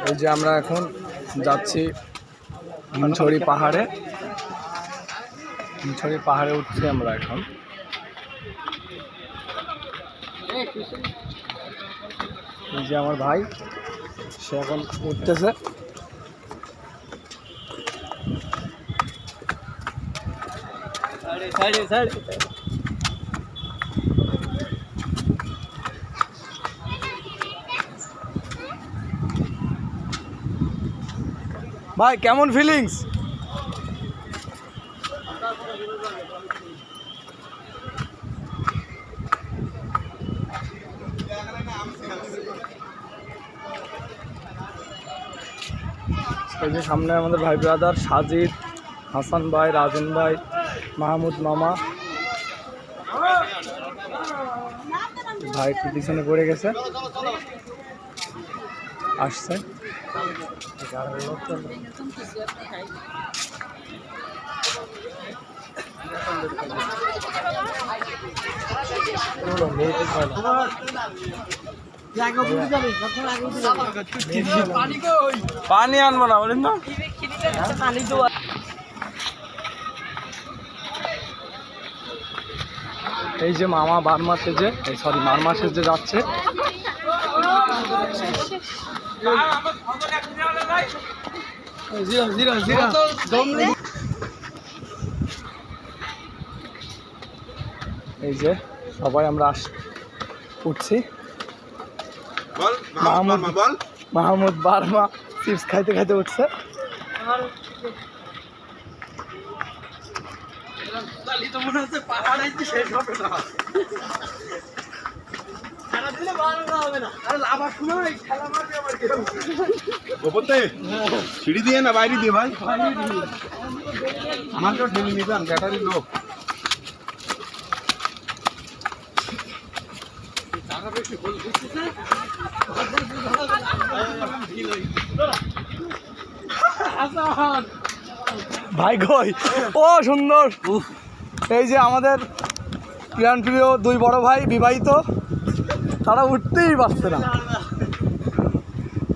এই যে আমরা এখন যাচ্ছি হিমছড়ি পাহাড়ে। হিমছড়ি পাহাড়ে উঠছি আমরা এখন। এই যে আমার ভাই, সে এখন উঠতেছে। ভাই কেমন ফিলিংস? এই যে সামনে আমাদের ভাই ব্রাদার সাজিদ, হাসান ভাই, রাজন ভাই, মাহমুদ মামা। ভাই একটু পিছনে পড়ে গেছে, আসছে। পানি আনবো না বলেন না। এই যে মামা বার্মা সেজে, সরি মারমা সেজে যাচ্ছে। এই যে সবাই আমরা উঠছি। মাহমুদ বার্মা চিপস খাইতে খাইতে উঠছে। সিঁড়ি দিয়ে না বাইরে দিয়ে ভাই, আমাকেও ঠেলে নিতাম, ব্যাটারি লোক। ভাই কই? ও সুন্দর। এই যে আমাদের প্রিয় দুই বড় ভাই বিবাহিত, তারা উঠতেই পারছে না।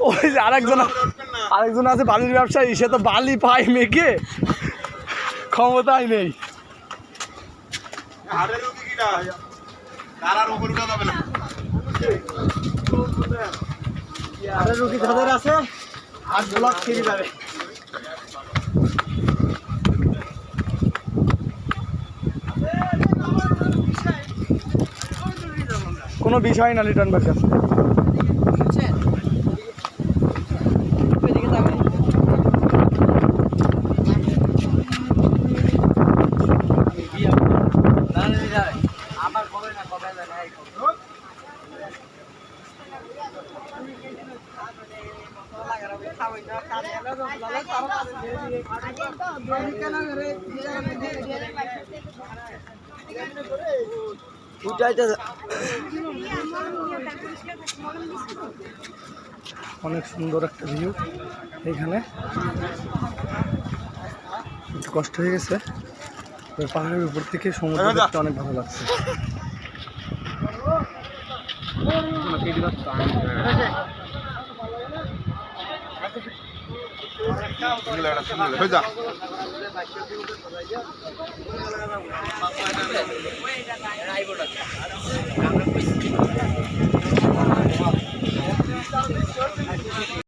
ওই যে আরেকজন আছে বালির ব্যবসায়ী, সে তো বালি পায় মেঘে, ক্ষমতাই নেই। রুগী যাদের আছে হাত ব্লক ছিঁড়ে যাবে। কোনো বিষয় না লিটন ভাই কাছে। অনেক সুন্দর একটা ভিউ এখানে। একটু কষ্ট হয়ে গেছে, পাহাড়ের উপর থেকে সমুদ্র দেখতে অনেক ভালো লাগছে।